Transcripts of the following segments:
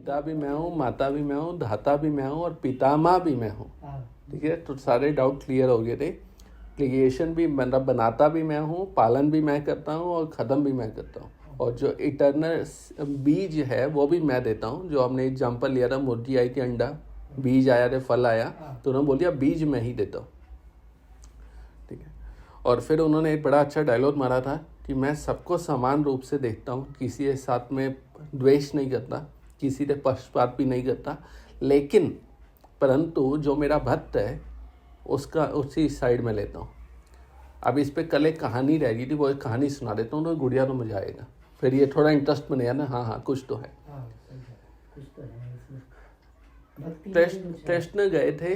पिता भी मैं हूँ, माता भी मैं हूँ, धाता भी मैं हूँ और पितामह भी मैं हूँ। ठीक है, तो सारे डाउट क्लियर हो गए थे। क्रिएशन भी मतलब बनाता भी मैं हूँ, पालन भी मैं करता हूँ और ख़त्म भी मैं करता हूँ। और जो इटर्नल बीज है वो भी मैं देता हूँ। जो हमने एग्जाम्पल लिया था, मुर्गी आई थी अंडा, बीज आया थे फल आया, तो उन्होंने बोल दिया बीज मैं ही देता हूँ। ठीक है, और फिर उन्होंने एक बड़ा अच्छा डायलॉग मारा था कि मैं सबको समान रूप से देखता हूँ, किसी के साथ में द्वेष नहीं करता, किसी से पक्षपात भी नहीं करता, लेकिन परंतु जो मेरा भक्त है उसका उसी साइड में लेता हूँ। अब इस पे कल एक कहानी रह गई थी, वो एक कहानी सुना देता हूँ तो गुड़िया तो मजा आएगा, फिर ये थोड़ा इंटरेस्ट बनेगा ना। हाँ कुछ तो है। कृष्ण गए थे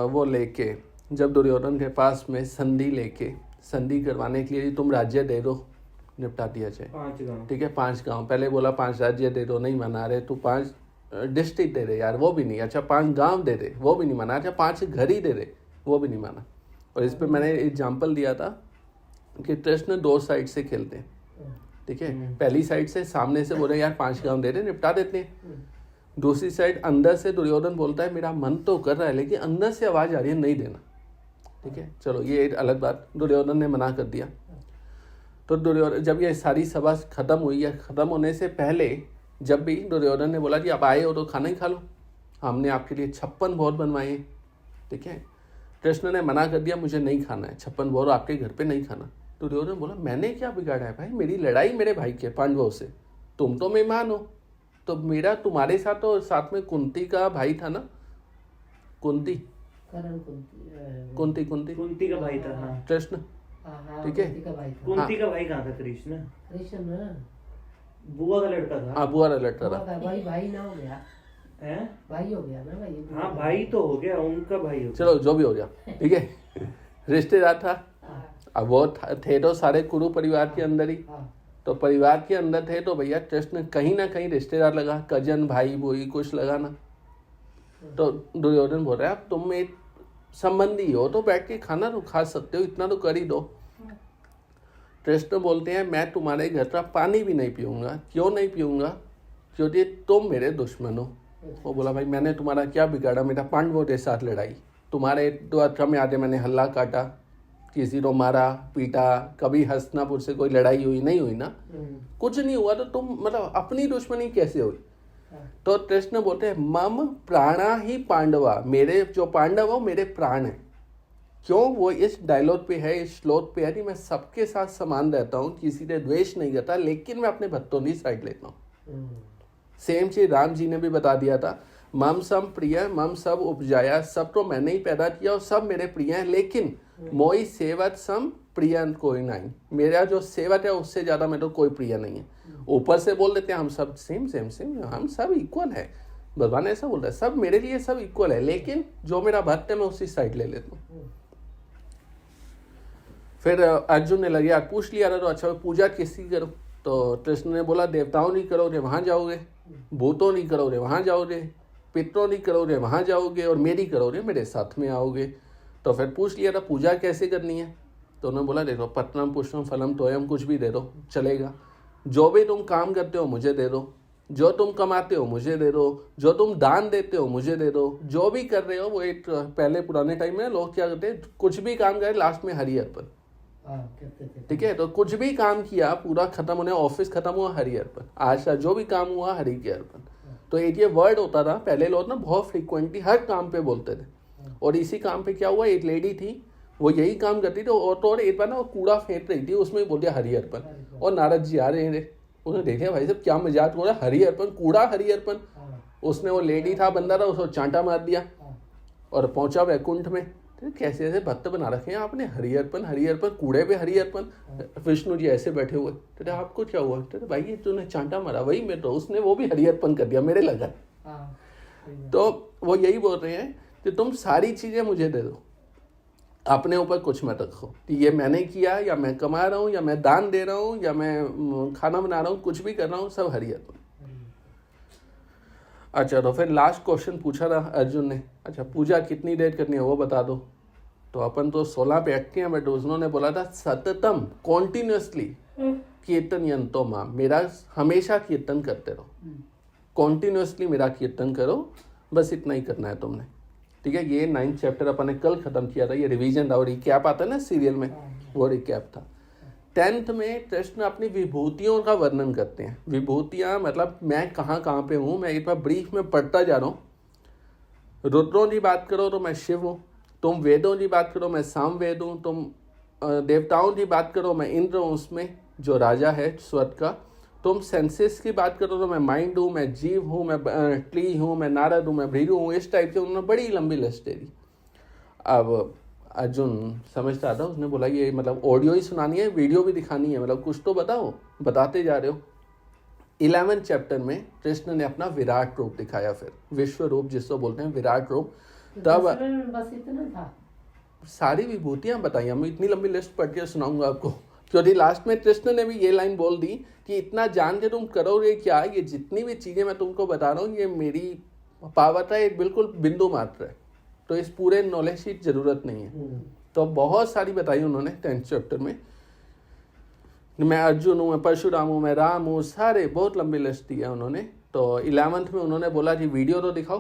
वो लेके, जब दुर्योधन के पास में संधि लेके, संधि करवाने के लिए तुम राज्य दे दो, निपटा दिया जाए। 5 गांव। ठीक है, 5 गांव। पहले बोला 5 राज्य दे दो, नहीं मना रहे, तो 5 डिस्ट्रिक्ट दे दे यार, वो भी नहीं। अच्छा 5 गांव दे दे, वो भी नहीं माना। अच्छा 5 घर ही दे दे, वो भी नहीं माना। और इस पे मैंने एग्जाम्पल दिया था कि कृष्ण 2 साइड से खेलते हैं। ठीक है, पहली साइड से सामने से बोले यार 5 गांव दे दे, निपटा देते हैं। दूसरी साइड अंदर से दुर्योधन बोलता है मेरा मन तो कर रहा है लेकिन अंदर से आवाज आ रही है नहीं देना। ठीक है, चलो ये एक अलग बात, दुर्योधन ने मना कर दिया। तो दुर्योधन जब ये सारी सभा खत्म हुई, या खत्म होने से पहले जब भी दुर्योधन ने बोला कि आप आए हो तो खाना ही खा लो, हमने आपके लिए 56 भोज बनवाए। ठीक है, कृष्ण ने मना कर दिया मुझे नहीं खाना है, 56 भोज आपके घर पे नहीं खाना। दुर्योधन बोला मैंने क्या बिगाड़ा है भाई, मेरी लड़ाई मेरे भाई के पांडवों से, तुम तो मेहमान हो, तो मेरा तुम्हारे साथ तो साथ में कुंती का भाई था ना, कुंती कुंती का भाई था। हाँ कृष्ण। ठीक है, कुंती का भाई कहाँ था? कृष्ण बुआ का लड़का था। हाँ बुआ का लड़का था। भाई ना हो गया है, भाई हो गया ना भाई। हाँ भाई तो हो गया, उनका भाई हो गया। चलो जो भी हो गया। ठीक है, रिश्तेदार था। अब वो थे तो सारे कुरु परिवार के अंदर ही, तो परिवार के अंदर थे तो भैया कृष्ण कहीं ना कहीं रिश्तेदार लगा, कजन भाई बोई कुछ लगा ना। तो दुर्योधन बोल रहा है अब तुम एक संबंधी हो तो बैठ के खाना तो खा सकते हो, इतना तो कर ही दो। कृष्ण बोलते हैं मैं तुम्हारे घर का पानी भी नहीं पीऊंगा। क्यों नहीं पीऊंगा? क्योंकि तुम मेरे दुश्मन हो। वो बोला भाई मैंने तुम्हारा क्या बिगाड़ा, मेरा पांडवों के साथ लड़ाई, तुम्हारे द्वारका में आते मैंने हल्ला काटा, किसी को मारा पीटा, कभी हस्तिनापुर से कोई लड़ाई हुई नहीं हुई ना, कुछ नहीं हुआ, तो तुम मतलब अपनी दुश्मनी कैसे हुई? तो कृष्ण बोलते हैं मम प्राणा ही पांडवा, मेरे जो पांडव हो मेरे प्राण है। क्यों? वो इस डायलॉग पे है, इस श्लोक पे है कि मैं सबके साथ समान रहता हूँ, किसी से द्वेष नहीं करता, लेकिन मैं अपने भक्तों की साइड लेता हूँ। सेम चीज राम जी ने भी बता दिया था, मम सम प्रिय मम सब उपजाया, सब तो मैंने ही पैदा किया और सब मेरे प्रिय हैं, लेकिन मोई सेवत सम प्रिय कोई नहीं, मेरा जो सेवक है उससे ज्यादा मैं तो कोई प्रिय नहीं है। ऊपर से बोल देते हैं हम सब सेम सेम सेम, हम सब इक्वल है, भगवान ऐसा बोल रहा है सब मेरे लिए सब इक्वल है, लेकिन जो मेरा भक्त है मैं उसी साइड ले लेता हूँ। फिर अर्जुन ने लगे यार पूछ लिया था तो अच्छा पूजा किसकी करो? तो कृष्ण ने बोला देवताओं नहीं करोगे वहां जाओगे, भूतों नहीं करोगे वहां जाओगे, पितरों नहीं करोगे वहां जाओगे, और मेरी करोगे मेरे साथ में आओगे। तो फिर पूछ लिया था पूजा कैसे करनी है? तो उन्होंने बोला देखो पत्रम पुष्पम फलम तोयम, कुछ भी दे दो चलेगा, जो भी तुम काम करते हो मुझे दे दो, जो तुम कमाते हो मुझे दे दो, जो तुम दान देते हो मुझे दे दो, जो भी कर रहे हो वो एक पहले पुराने टाइम में लोग क्या करते कुछ भी काम करे लास्ट में हरि अर्पण। ठीक है, तो कुछ भी काम किया पूरा खत्म होने, ऑफिस खत्म हुआ हरि अर्पण, आज का जो भी काम हुआ हरि के अर्पण। तो एक ये वर्ड होता था पहले, लोग ना बहुत फ्रीक्वेंटली हर काम पे बोलते थे। और इसी काम पे क्या हुआ, एक लेडी थी वो यही काम करती थी, और तो और एक बार ना वो कूड़ा फेंक रही थी, उसमें बोल दिया हरि अर्पण, और नारद जी आ रहे थे, उन्होंने देखा भाई साहब क्या मजाक हो रहा है, हरि अर्पण कूड़ा हरि अर्पण। उसने वो लेडी था बंदा था उसको चांटा मार दिया और पहुंचा वैकुंठ में। कैसे ऐसे भक्त बना रखे हैं आपने, हरि अर्पण कूड़े पे हरि अर्पण। विष्णु जी ऐसे बैठे हुए, तो आपको क्या हुआ? तो भाई ये तूने चांटा मारा, वही मैं तो, उसने वो भी हरि अर्पण कर दिया मेरे लगा। तो वो यही बोल रहे हैं कि तुम सारी चीजें मुझे दे दो, अपने ऊपर कुछ मत रखो कि ये मैंने किया या मैं कमा रहा हूँ या मैं दान दे रहा हूँ या मैं खाना बना रहा हूँ, कुछ भी कर रहा हूँ सब हरि अर्पण। अच्छा तो फिर लास्ट क्वेश्चन पूछा था अर्जुन ने, अच्छा पूजा कितनी देर करनी है वो बता दो। तो अपन तो 16 पे अटके हैं, बट उन्होंने बोला था सततम कॉन्टिन्यूसली कीर्तन यंतो माम, मेरा हमेशा कीर्तन करते रहो। कॉन्टिन्यूसली मेरा कीर्तन करो, बस इतना ही करना है तुमने। ठीक है, ये 9th चैप्टर अपन ने कल ख़त्म किया था, ये रिवीजन था और रिकैप आता है ना सीरियल में, वो रिकैप था। 10th में कृष्ण अपनी विभूतियों का वर्णन करते हैं। विभूतियाँ मतलब मैं कहाँ कहाँ पे हूँ, मैं एक बार ब्रीफ में पढ़ता जा रहा हूँ। रुद्रों की बात करो तो मैं शिव हूँ, तुम वेदों की बात करो मैं सामवेद हूँ, तुम देवताओं की बात करो मैं इंद्र हूँ उसमें जो राजा है स्वर्ग का, तुम सेंसेस की बात करो तो मैं माइंड हूँ, मैं जीव हूँ, मैं ट्री हूँ, मैं नारद हूँ, मैं भृगु हूँ। इस टाइप से उन्होंने बड़ी लंबी लिस्ट दे दी। अब अर्जुन समझता था, उसने बोला ये मतलब ऑडियो ही सुनानी है, वीडियो भी दिखानी है, मतलब कुछ तो बताओ, बताते जा रहे हो। 11th चैप्टर में कृष्ण ने अपना विराट रूप दिखाया, फिर विश्व रूप जिसको बोलते हैं, विराट रूप। तब बस इतना था, सारी विभूतियां बताई। हम इतनी लंबी लिस्ट पढ़ के सुनाऊंगा आपको, क्योंकि लास्ट में कृष्ण ने भी ये लाइन बोल दी कि इतना जान के तुम करोगे क्या, ये जितनी भी चीज़ें मैं तुमको बता रहा हूँ ये मेरी पावर है, एक बिल्कुल बिंदु मात्र है, तो इस पूरे नॉलेज की जरूरत नहीं है। तो बहुत सारी बताई उन्होंने 10th चैप्टर में। मैं अर्जुन हूँ, मैं परशुराम हूँ, मैं राम हूँ, सारे बहुत लंबी लिस्ट दी है उन्होंने। तो 11th में उन्होंने बोला कि वीडियो तो दिखाओ,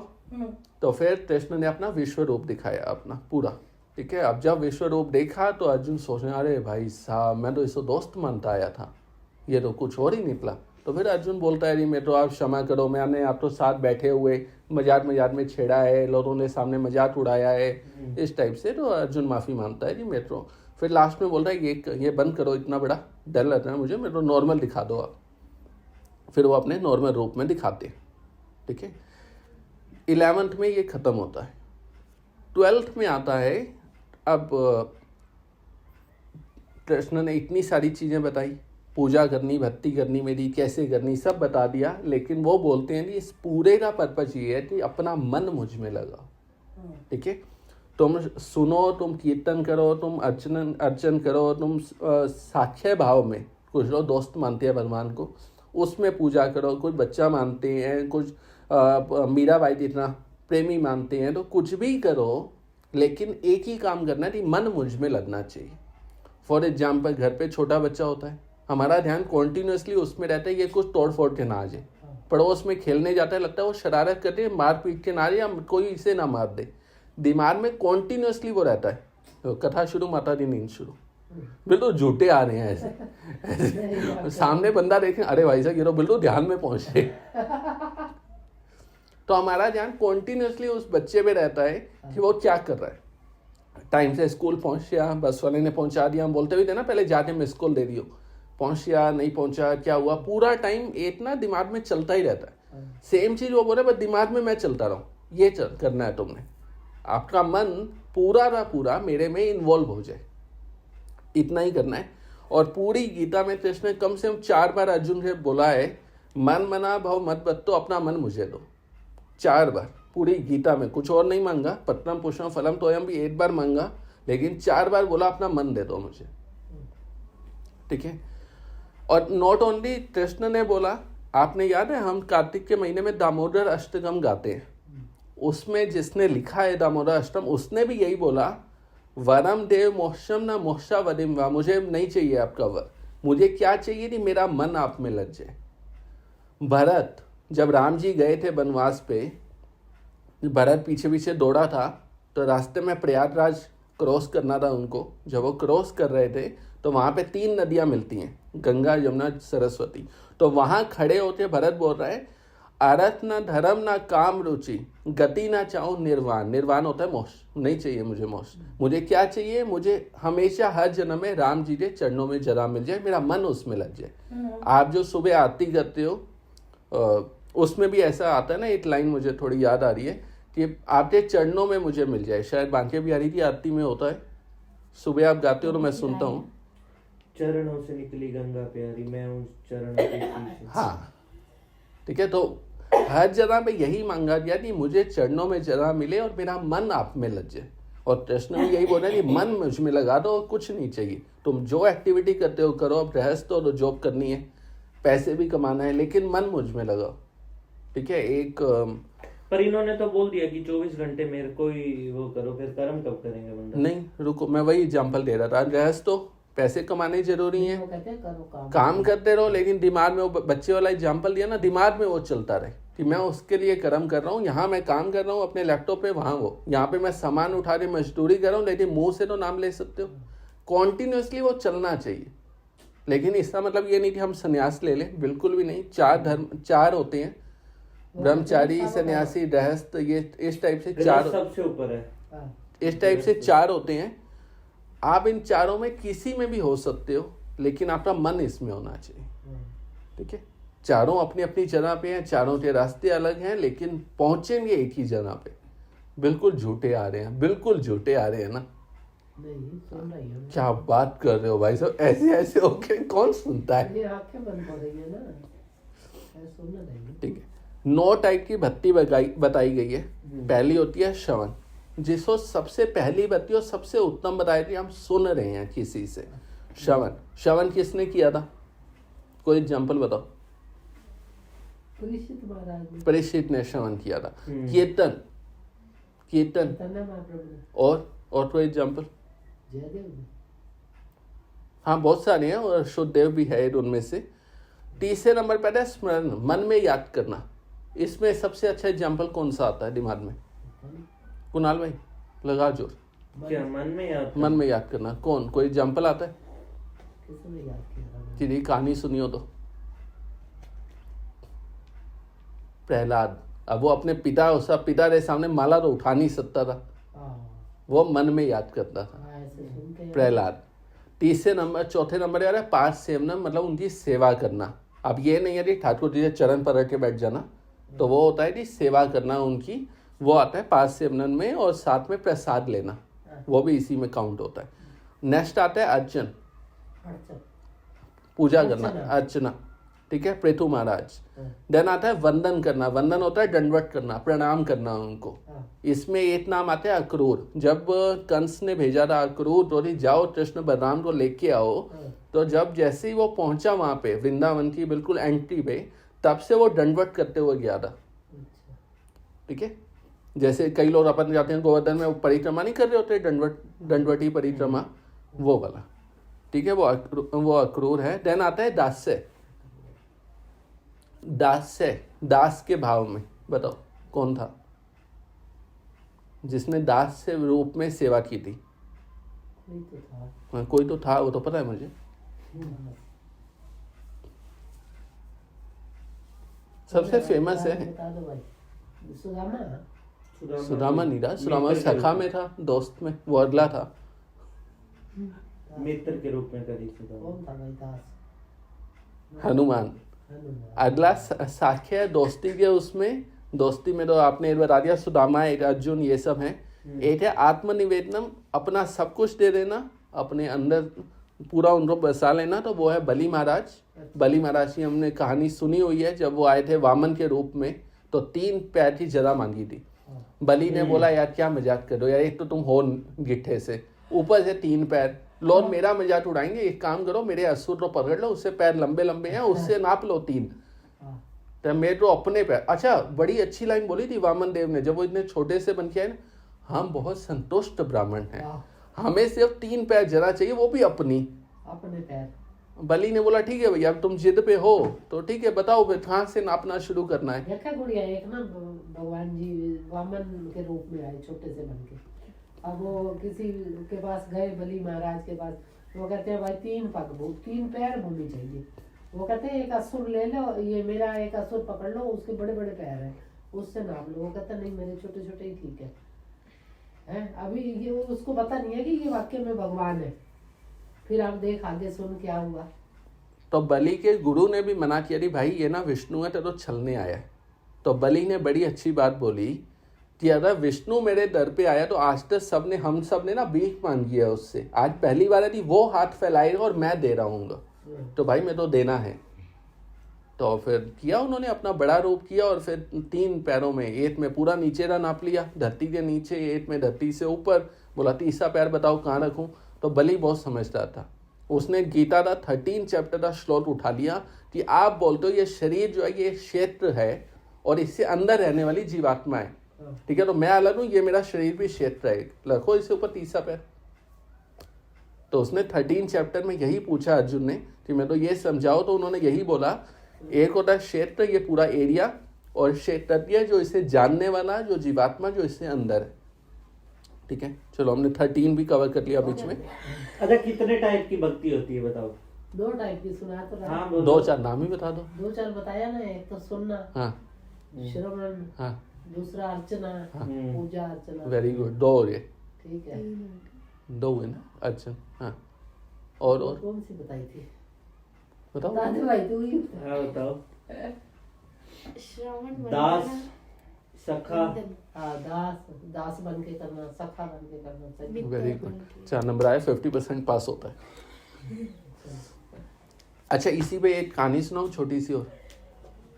तो फिर कृष्ण ने अपना विश्व रूप दिखाया अपना पूरा। ठीक है, अब जब विश्व रूप देखा तो अर्जुन सोचने, अरे भाई साहब मैं तो इसको दोस्त मानता आया था, ये तो कुछ और ही निकला। तो फिर अर्जुन बोलता है, मैं तो आप क्षमा करो, मैंने आप तो साथ बैठे हुए मजाक मजाक में छेड़ा है, लोगों ने सामने मजाक उड़ाया है, इस टाइप से। तो अर्जुन माफ़ी मांगता है कि मैं तो, फिर लास्ट में बोल रहा है ये बंद करो, इतना बड़ा डर लग रहा है मुझे, मेरे को नॉर्मल दिखा दो आप। फिर वो अपने नॉर्मल रूप में दिखाते हैं। ठीक है, 11th में ये ख़त्म होता है। 12th में आता है, अब कृष्ण ने इतनी सारी चीज़ें बताई, पूजा करनी, भक्ति करनी मेरी कैसे करनी, सब बता दिया। लेकिन वो बोलते हैं कि इस पूरे का पर्पज ये है कि अपना मन मुझ में लगाओ। ठीक है, तुम सुनो, तुम कीर्तन करो, तुम अर्चन करो, तुम साक्ष्य भाव में, कुछ लोग दोस्त मानते हैं भगवान को, उसमें पूजा करो, कुछ बच्चा मानते हैं, कुछ मीराबाई जितना प्रेमी मानते हैं, तो कुछ भी करो, लेकिन एक ही काम करना है कि मन मुझ में लगना चाहिए। फॉर एग्जाम्पल घर पे छोटा बच्चा होता है, हमारा ध्यान कॉन्टीन्यूसली उसमें रहता है, ये कुछ तोड़ फोड़ के ना आ जाए, पड़ोस में खेलने जाता है, लगता है वो शरारत करते हैं, मार पीट के ना आ जाए या कोई इसे ना मार दे, दिमाग में कॉन्टीन्यूसली वो रहता है। तो कथा शुरू, माता दी नींद शुरू, बिल्कुल झूठे आ रहे हैं ऐसे सामने बंदा देखें, अरे भाई साहब ये तो बिल्कुल ध्यान में पहुंचे। तो हमारा ध्यान कॉन्टीन्यूसली उस बच्चे पे रहता है कि वो क्या कर रहा है। टाइम से स्कूल पहुंच गया, बस वाले ने पहुंचा दिया, हम बोलते भी थे ना पहले, जाके मिस कॉल दे दियो, पहुंच गया नहीं पहुंचा क्या हुआ, पूरा टाइम एक ना दिमाग में चलता ही रहता है। सेम चीज वो बोले, बस दिमाग में मैं चलता रहूं, ये करना है तुमने, आपका मन पूरा का पूरा मेरे में इन्वॉल्व हो जाए, इतना ही करना है। और पूरी गीता में कृष्ण ने कम से कम 4 बार अर्जुन से बोला है, मन मना भव मत बत्तो, अपना मन मुझे दो। 4 बार पूरी गीता में, कुछ और नहीं मांगा, पत्रम पुष्पम फलम तोयम भी 1 बार मांगा, लेकिन 4 बार बोला अपना मन दे दो मुझे। ठीक है, और नॉट ओनली कृष्ण ने बोला, आपने याद है हम कार्तिक के महीने में दामोदर अष्टकम गाते हैं, उसमें जिसने लिखा है दामोदर अष्टकम, उसने भी यही बोला, वरम देव मोक्षम न मोक्षा वदिम वा, मुझे नहीं चाहिए आपका वर, मुझे क्या चाहिए कि मेरा मन आप में लग जाए। भरत, जब राम जी गए थे वनवास पे, भरत पीछे पीछे दौड़ा था, तो रास्ते में प्रयागराज क्रॉस करना था उनको, जब वो क्रॉस कर रहे थे तो वहाँ पे 3 नदियाँ मिलती हैं, गंगा यमुना सरस्वती। तो वहाँ खड़े होते भरत बोल रहा है, अर्थ न धर्म न काम रुचि, गति ना चाहूँ निर्वाण, निर्वाण होता है मोक्ष, नहीं चाहिए मुझे मोक्ष, मुझे क्या चाहिए, मुझे हमेशा हर जन्म में राम जी के चरणों में जगह मिल जाए, मेरा मन उसमें लग जाए। आप जो सुबह आरती करते हो उसमें भी ऐसा आता है ना, एक लाइन मुझे थोड़ी याद आ रही है कि आपके चरणों में मुझे मिल जाए, शायद बांके बिहारी की आरती में होता है, सुबह आप गाते हो तो मैं सुनता हूँ, चरणों से निकली गंगा प्यारी, मैं उस चरणों के पीछे। हाँ ठीक है, तो हर जगह पे यही मांगा गया कि मुझे चरणों में जगह मिले और मेरा मन आप में लग जाए। और कृष्ण भी यही बोल रहे हैं कि मन मुझ में लगा दो और कुछ नहीं चाहिए, तुम जो एक्टिविटी करते हो करो, अब गृहस्थ हो तो जॉब करनी है, पैसे भी कमाना है, लेकिन मन मुझ में लगाओ। ठीक है, एक पर इन्होंने तो बोल दिया कि 24 घंटे मेरे को ही वो करो, फिर कर्म कब करेंगे बंदा? नहीं रुको, मैं वही एग्जाम्पल दे रहा था, गृहस्थ हो पैसे कमाने जरूरी हैं, वो कहते हैं करो काम। काम करते रहो, लेकिन दिमाग में वो बच्चे वाला एग्जाम्पल दिया ना, दिमाग में वो चलता रहे कि मैं उसके लिए कर्म कर रहा हूँ, यहाँ मैं काम कर रहा हूँ अपने लैपटॉप पे, वहाँ वो, यहाँ पे मैं सामान उठा के मजदूरी कर रहा हूँ, लेकिन मुंह से तो नाम ले सकते हो। कॉन्टिन्यूसली वो चलना चाहिए। लेकिन इसका मतलब ये नहीं कि हम संन्यास ले लें, बिल्कुल भी नहीं। 4 धर्म 4 होते हैं, ब्रह्मचारी, सन्यासी, गृहस्थ, ये इस टाइप से 4 सबसे ऊपर है, हाँ, इस टाइप से 4 होते हैं। आप इन चारों में किसी में भी हो सकते हो, लेकिन आपका मन इसमें होना चाहिए। ठीक है, चारों अपनी अपनी जगह पे हैं, चारों के रास्ते अलग हैं, लेकिन पहुंचेंगे एक ही जगह पे। बिल्कुल झूठे आ रहे हैं, बिल्कुल झूठे आ रहे हैं ना। नहीं सुन रही हूँ। क्या बात कर रहे हो भाई साहब, ऐसे ऐसे होके कौन सुनता है। ये आंखें बंद हो रही है ना, सुनना नहीं। ठीक है, 9 टाइप की भक्ति बताई गई है। पहली होती है श्रवण, जिसको सबसे पहली भक्ति और सबसे उत्तम बताई थी, हम सुन रहे हैं किसी से। श्रवण, श्रवण किसने किया था, कोई एग्जाम्पल बताओ। परीक्षित महाराज ने। परीक्षित ने श्रवण किया था। कीर्तन, कीर्तन चैतन्य महाप्रभु ने। और कोई एग्जाम्पल। जयदेव ने। हाँ, बहुत सारे हैं, और शुद्धदेव भी है उनमें से। तीसरे नंबर पर है स्मरण, मन में याद करना। इसमें सबसे अच्छा एग्जाम्पल कौन सा आता है दिमाग में, कुणाल भाई लगा जोर। क्या मन में याद, मन में याद करना, कौन, कोई एग्जाम्पल आता है किसने याद किया? कि नहीं, कहानी सुनियो तो। प्रहलाद, अब वो अपने पिता, उसका पिता के सामने माला तो उठा नहीं सकता था, वो मन में याद करता था, ऐसे सुनते हैं। प्रहलाद। चौथे नंबर यार है पास सेवना, मतलब उनकी सेवा करना। अब ये नहीं है कि ठाकुर जी के चरण पर रख के बैठ जाना, तो वो होता है कि सेवा करना उनकी, वो आता है पास सेवनन में, और साथ में प्रसाद लेना, वो भी इसी में काउंट होता है। नेक्स्ट आता है अर्चन, अच्छा। पूजा करना, अर्चना। ठीक है, पृथु महाराज। देन आता है वंदन करना, वंदन होता है दंडवत करना, प्रणाम करना उनको। इसमें एक नाम आता है अक्रूर। जब कंस ने भेजा था अक्रूर तो जाओ कृष्ण बलराम को लेके आओ, तो जब जैसे ही वो पहुंचा वहां पे वृंदावन की बिल्कुल एंट्री पे, तब से वो दंडवत करते हुए गया था। ठीक है, जैसे कई लोग अपन जाते हैं गोवर्धन में, वो परिक्रमा नहीं कर रहे होते, दंडवती परिक्रमा, वो वाला। ठीक है, वो अक्रूर है। देन आता है दास्य, दास्य, दास के भाव में, बताओ कौन था जिसने दास से रूप में सेवा की थी। कोई तो था, वो तो पता है मुझे। सबसे फेमस है सुदामा। नहीं था, सुदामा सखा में था, दोस्त में, वो अगला था, मित्र के रूप में करी सुदामा। हनुमान। अगला साख्य है दोस्ती के, उसमें दोस्ती में तो आपने एक बता दिया, सुदामा, एक अर्जुन, ये सब हैं। एक है आत्मनिवेदनम, अपना सब कुछ दे देना, अपने अंदर पूरा उनको बसा लेना, तो वो है बलि महाराज। बलि महाराज की हमने कहानी सुनी हुई है, जब वो आए थे वामन के रूप में, तो 3 पैर की जगह मांगी थी। बलि ने बोला यार क्या मजाक कर रहे हो यार, एक तो तुम हो गिट्ठे से, ऊपर से 3 पैर, लोग मेरा मजाक उड़ाएंगे, एक काम करो मेरे असुर को पकड़ लो, उससे पैर लंबे लंबे हैं, उससे नाप लो 3, तो मेरे को अपने पैर। अच्छा, बड़ी अच्छी लाइन बोली थी वामन देव ने, जब वो इतने छोटे से बन के आए ना, हम बहुत संतुष्ट ब्राह्मण हैं, हमें सिर्फ 3 पैर जरा चाहिए, वो भी अपने पैर। बलि ने बोला ठीक है भैया, अब तुम जिद पे हो तो ठीक है, बताओ फिर कहाँ से नापना शुरू करना है। देखा गुड़िया, एक ना भगवान जी वामन के रूप में आए छोटे से बन के, अब वो किसी के पास गए, बलि महाराज के पास, वो कहते हैं भाई 3 पग 3 पैर भूमि चाहिए। वो कहते हैं एक असुर ले लो, ये मेरा एक असुर पकड़ लो, उसके बड़े बड़े पैर हैं, उससे नाप लो। वो कहता नहीं, मेरे छोटे छोटे ही ठीक है। अभी ये उसको पता नहीं है कि ये वाक्य में भगवान है। फिर आप देख आगे सुन क्या हुआ। तो बलि के गुरु ने भी मना किया, भाई ये ना विष्णु है, तो छलने आया है। तो बलि ने बड़ी अच्छी बात बोली कि अगर विष्णु मेरे दर पे आया तो आज तक हम सब ने ना भीख मांगी है उससे, आज पहली बार है वो हाथ फैलाएगा और मैं दे रहा हूँ, तो भाई मैं तो देना है। तो फिर किया उन्होंने, अपना बड़ा रूप किया, और फिर 3 पैरों में, एक में पूरा नीचे का नाप लिया, धरती के नीचे, एक में धरती से ऊपर, बोला तीसरा पैर बताओ कहाँ रखूं। तो बलि बहुत समझदार था, उसने गीता का 13 चैप्टर का श्लोक उठा लिया कि आप बोलते हो ये शरीर जो है ये क्षेत्र है और इससे अंदर रहने वाली जीवात्मा है, ठीक है, तो मैं अलग हूँ, ये मेरा शरीर भी क्षेत्र है, रखो इससे ऊपर तीसरा पैर। तो उसने 13 चैप्टर में यही पूछा अर्जुन ने कि मैं तो ये समझाओ, तो उन्होंने यही बोला एक होता है क्षेत्र, ये पूरा एरिया, और क्षेत्रज्ञ जो इसे जानने वाला, जो जीवात्मा जो इससे अंदर है। ठीक है, चलो हमने 13 भी कवर कर लिया बीच में। अच्छा, कितने टाइप की भक्ति होती है बताओ? 2 टाइप की सुना तो रहा। हाँ बोलो। 2-4 नाम ही बता दो। 2-4 बताया ना, एक तो सुनना, हाँ श्रवण, हाँ, दूसरा अर्चना, पूजा अर्चना। वेरी गुड, 2 हो गए। ठीक है, 2 हुए ना। अच्छा हाँ, और कौन सी बताई थी? बताओ। बता दे भाई तू ही। हाँ बताओ। श्रवण, दास, वंदना, सखा, हाँ, दास बन के करना, सखा बन के करना चाहिए। वेरी गुड, 4 नंबर आए, 50% पास होता है। अच्छा, इसी पे एक कहानी सुनाऊं छोटी सी और।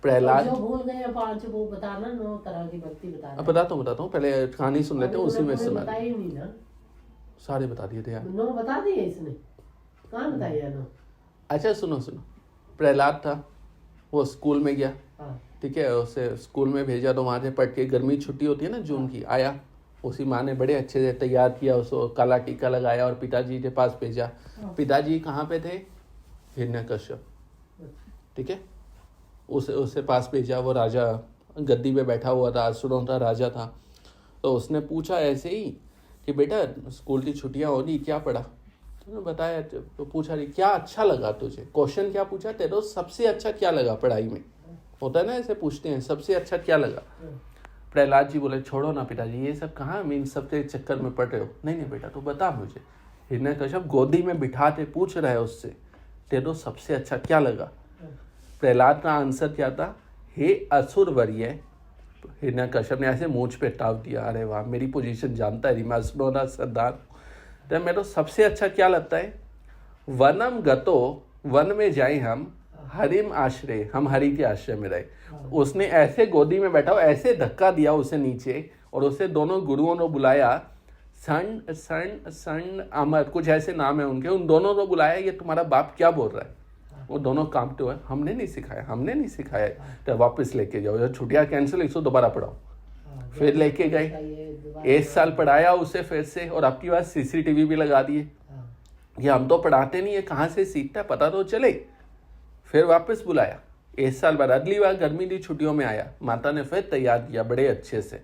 प्रहलाद, जो भूल गए 5 वो बताना, 9 तरह की भक्ति बताना। अब बताता हूँ, पहले कहानी सुन लेते हैं, उसी में सुना। बताई नहीं ना, सारे बता दिए थे यार। 9 बता दिए इसने, कहाँ बताई है 9? अच्छा सुनो, प्रहलाद था, वो स्कूल में गया। हाँ, ठीक है, उसे स्कूल में भेजा तो वहाँ से पढ़ के, गर्मी छुट्टी होती है ना जून की, आया। उसी माँ ने बड़े अच्छे से तैयार किया उसको, काला टीका लगाया और पिताजी के पास भेजा। पिताजी कहाँ पे थे? हिरण्यकश्यप। ठीक है, उसे पास भेजा। वो राजा गद्दी पे बैठा हुआ था, असुरों का राजा था। तो उसने पूछा ऐसे ही कि बेटा स्कूल की छुट्टियां हो गई, क्या पढ़ा? तो बताया, तो पूछा रही क्या अच्छा लगा तुझे। क्वेश्चन क्या पूछा? तेरे सबसे अच्छा क्या लगा पढ़ाई में? होता है ना, ऐसे पूछते हैं, सबसे अच्छा क्या लगा? प्रहलाद जी बोले छोड़ो ना पिताजी, ये सब कहाँ इन सबके चक्कर में पड़ रहे हो। नहीं बेटा तू बता मुझे। हिरण्यकश्यप गोदी में बिठाते पूछ रहे उससे, तेरे सबसे अच्छा क्या लगा? प्रहलाद का आंसर क्या था? हे असुर वर्य। हिरण्यकश्यप ने ऐसे मूंछ पे टाप दिया, अरे वाह मेरी पोजीशन जानता है, मैं असुरों का सरदार। तो मेरे को सबसे अच्छा क्या लगता है? वनम गतो, वन में जाए हम, हरिम आश्रय, हम हरि के आश्रय में रहे। उसने ऐसे गोदी में बैठा, ऐसे धक्का दिया उसे नीचे, और उसे दोनों गुरुओं को बुलाया, सन सन सन अमर, कुछ ऐसे नाम है उनके, उन दोनों को बुलाया, ये तुम्हारा बाप क्या बोल रहा है? वो दोनों कांपते हुए, हमने नहीं सिखाया। तो वापस लेके जाओ, छुट्टियां कैंसिल, इसको दोबारा पढ़ाओ। फिर लेके गए, 1 साल पढ़ाया उसे फिर से, और आपकी बात CCTV भी लगा दिए। ये हम तो पढ़ाते नहीं है, कहाँ से सीखता है, पता तो चले। फिर वापस बुलाया, 1 साल बाद अगली बार गर्मी की छुट्टियों में आया, माता ने फिर तैयार किया बड़े अच्छे से।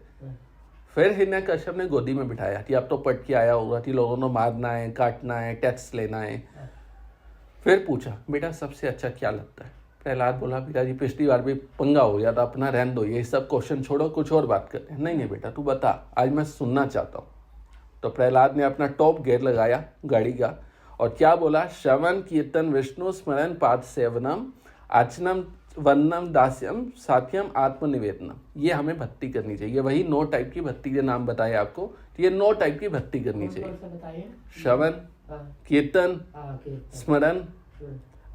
फिर हिरण्यकश्यप ने गोदी में बिठाया कि अब तो पढ़ के आया होगा कि लोगों को मारना है, काटना है, टैक्स लेना है। फिर पूछा बेटा सबसे अच्छा क्या लगता है? प्रहलाद बोला पिताजी पिछली बार भी पंगा हो गया था, अपना रहने दो, ये सब क्वेश्चन छोड़ो, कुछ और बात करते हैं। नहीं बेटा तू बता, आज मैं सुनना चाहता हूँ। तो प्रहलाद ने अपना टॉप गियर लगाया गाड़ी का, और क्या बोला? श्रवण कीर्तन विष्णु स्मरण पाद सेवनम अर्चनम वंदनम दास्यम साथ्यम आत्मनिवेदनम। ये हमें भक्ति करनी चाहिए। वही 9 टाइप की भक्ति के नाम बताए आपको, ये 9 टाइप की भक्ति करनी चाहिए। श्रवण, कीर्तन, स्मरण,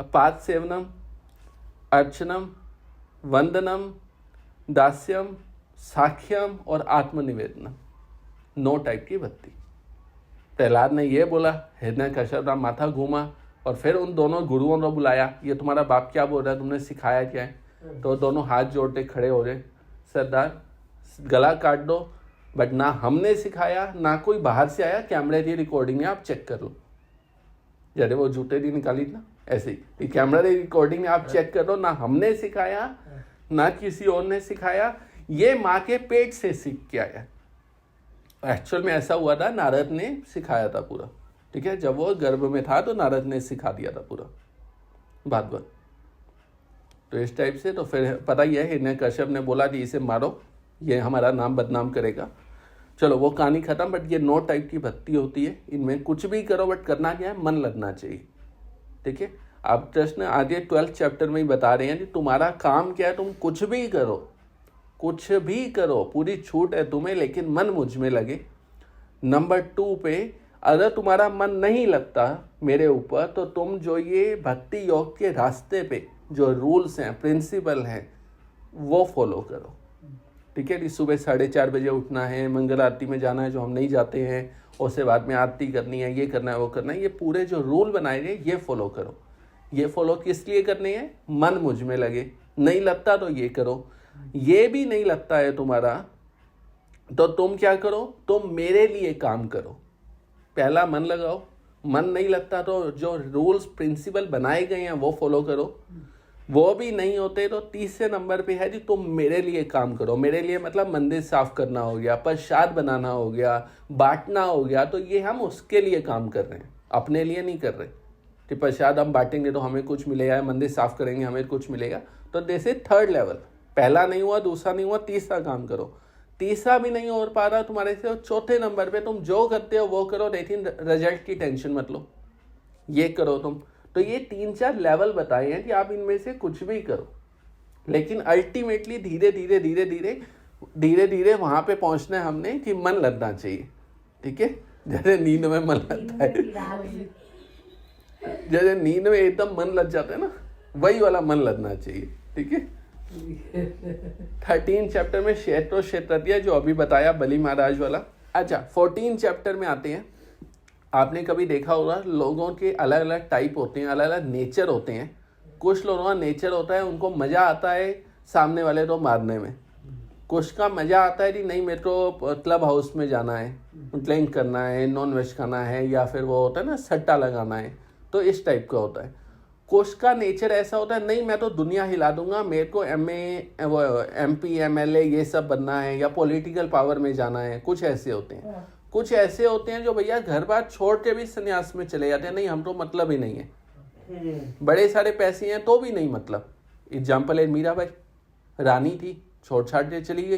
पाद सेवनम, अर्चनम, वंदनम, दास्यम, साख्यम और आत्मनिवेदनम। 9 टाइप की भक्ति। प्रहलाद ने ये बोला, हिरण्यकश्यप का माथा घूमा, और फिर उन दोनों गुरुओं को बुलाया, ये तुम्हारा बाप क्या बोल रहा है, तुमने सिखाया क्या है? तो दोनों हाथ जोड़ते खड़े हो रहे, सरदार गला काट दो, बट ना हमने सिखाया ना कोई बाहर से आया, कैमरे की रिकॉर्डिंग है आप चेक कर लो। जैसे वो जूते दी निकाली ना, ऐसे ही कैमरा की रिकॉर्डिंग है आप चेक कर लो, ना हमने सिखाया ना किसी और ने सिखाया, ये माँ के पेट से सीख के आया। एक्चुअल में ऐसा हुआ था, नारद ने सिखाया था पूरा। ठीक है, जब वो गर्भ में था तो नारद ने सिखा दिया था पूरा बात। तो इस टाइप से, तो फिर पता ही है हिरण्यकश्यप ने बोला कि इसे मारो, ये हमारा नाम बदनाम करेगा। चलो वो कहानी खत्म। बट ये 9 टाइप की भक्ति होती है, इनमें कुछ भी करो, बट करना क्या है? मन लगना चाहिए। ठीक है, आप कृष्ण आगे 12th चैप्टर में ही बता रहे हैं कि तुम्हारा काम क्या है, तुम कुछ भी करो, कुछ भी करो, पूरी छूट है तुम्हें, लेकिन मन मुझ में लगे। नंबर 2 पे, अगर तुम्हारा मन नहीं लगता मेरे ऊपर, तो तुम जो ये भक्ति योग के रास्ते पे जो रूल्स हैं, प्रिंसिपल हैं, वो फॉलो करो। ठीक है, सुबह 4:30 बजे उठना है, मंगल आरती में जाना है जो हम नहीं जाते हैं, उससे बाद में आरती करनी है, ये करना है वो करना है, ये पूरे जो रूल बनाए गए ये फॉलो करो। ये फॉलो किस लिए करने हैं? मन मुझ में लगे। नहीं लगता तो ये करो। ये भी नहीं लगता है तुम्हारा, तो तुम क्या करो? तुम मेरे लिए काम करो। पहला मन लगाओ, मन नहीं लगता तो जो रूल्स प्रिंसिपल बनाए गए हैं वो फॉलो करो, वो भी नहीं होते तो तीसरे नंबर पे है जी तुम मेरे लिए काम करो। मेरे लिए मतलब मंदिर साफ करना हो गया, प्रसाद बनाना हो गया, बांटना हो गया, तो ये हम उसके लिए काम कर रहे हैं, अपने लिए नहीं कर रहे कि प्रसाद हम बांटेंगे तो हमें कुछ मिलेगा, मंदिर साफ करेंगे हमें कुछ मिलेगा। तो जैसे थर्ड लेवल, पहला नहीं हुआ, दूसरा नहीं हुआ, तीसरा काम करो। तीसरा भी नहीं हो पा रहा तुम्हारे से, तो चौथे नंबर पे तुम जो करते हो वो करो, लेकिन रिजल्ट की टेंशन मत लो, ये करो तुम। तो ये 3-4 लेवल बताए हैं कि आप इनमें से कुछ भी करो, लेकिन अल्टीमेटली धीरे धीरे धीरे धीरे धीरे धीरे वहां पे पहुंचना है हमने कि मन लगना चाहिए। ठीक है, जैसे नींद में मन लगता है, जैसे नींद में एकदम मन लग जाता है ना, वही वाला मन लगना चाहिए। ठीक है, 13 चैप्टर में क्षेत्र जो अभी बताया बलि महाराज वाला। अच्छा, 14 चैप्टर में आते हैं। आपने कभी देखा होगा लोगों के अलग अलग टाइप होते हैं, अलग अलग नेचर होते हैं। कुछ लोगों का नेचर होता है उनको मज़ा आता है सामने वाले को मारने में, कुछ का मज़ा आता है कि नहीं मेरे को क्लब हाउस में जाना है, ड्रिंक करना है, नॉन वेज खाना है, या फिर वो होता है ना सट्टा लगाना है, तो इस टाइप का होता है। कुछ का नेचर ऐसा होता है नहीं मैं तो दुनिया हिला दूंगा, मेरे को MP MLA ये सब बनना है, या पॉलिटिकल पावर में जाना है। कुछ ऐसे होते हैं, कुछ ऐसे होते हैं जो भैया घर बार छोड़ के भी संन्यास में चले जाते हैं, नहीं हम तो मतलब ही नहीं है, बड़े सारे पैसे हैं तो भी नहीं मतलब। एग्जाम्पल है मीराबाई, रानी थी, छोड़ छाड़ के चली गई।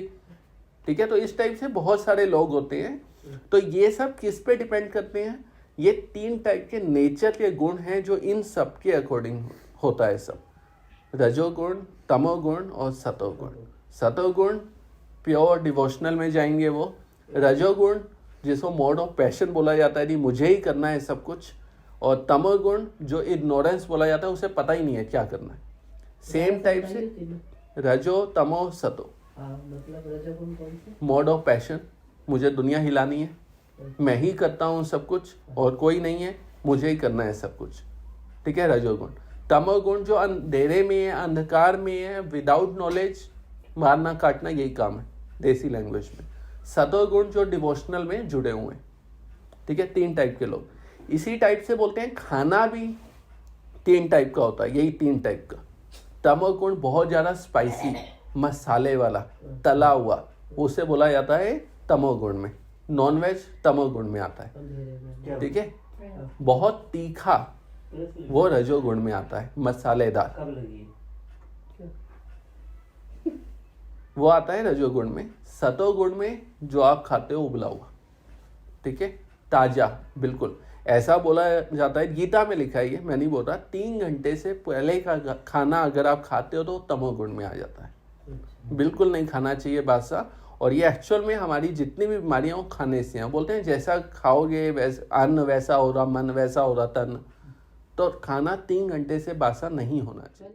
ठीक है, तो इस टाइप से बहुत सारे लोग होते हैं। तो ये सब किस पे डिपेंड करते हैं? ये 3 टाइप के नेचर के गुण हैं जो इन सब के अकॉर्डिंग होता है सब, रजोगुण, तमोगुण और सतोगुण। सतोगुण प्योर डिवोशनल में जाएंगे वो, रजोगुण जिसको मोड ऑफ पैशन बोला जाता है कि मुझे ही करना है सब कुछ, और तमोगुण जो इग्नोरेंस बोला जाता है, उसे पता ही नहीं है क्या करना है। सेम टाइप से रजो तमो सतो, मतलब रजोगुण कौन से? मोड ऑफ पैशन, मुझे दुनिया हिलानी है, मैं ही करता हूँ सब कुछ और कोई नहीं है, मुझे ही करना है सब कुछ। ठीक है, रजोगुण। तमोगुण जो अंधेरे में है, अंधकार में है, विदाउट नॉलेज मारना काटना, यही काम है देसी लैंग्वेज में। सतोगुण जो डिवोशनल में जुड़े हुए हैं। ठीक है, 3 टाइप के लोग। इसी टाइप से बोलते हैं खाना भी 3 टाइप का होता है, यही 3 टाइप का। तमोगुण बहुत ज़्यादा स्पाइसी, मसाले वाला, तला हुआ, उसे बोला जाता है तमोगुण में। नॉनवेज तमोगुण में आता है। ठीक है, बहुत तीखा वो रजोगुण में आता है, मसालेदार वो आता है रजोगुण में। सतोगुण में जो आप खाते हो उबला हुआ, ठीक है, ताजा, बिल्कुल ऐसा बोला जाता है, गीता में लिखा है, ये मैं नहीं बोल रहा, 3 घंटे से पहले का खाना अगर आप खाते हो तो तमोगुण में आ जाता है। बिल्कुल नहीं खाना चाहिए बासा। और ये एक्चुअल में हमारी जितनी भी बीमारियां वो खाने से हैं। बोलते हैं जैसा खाओगे वैसा अन्न वैसा हो रहा मन, वैसा हो रहा तन। तो खाना 3 घंटे से बासा नहीं होना चाहिए।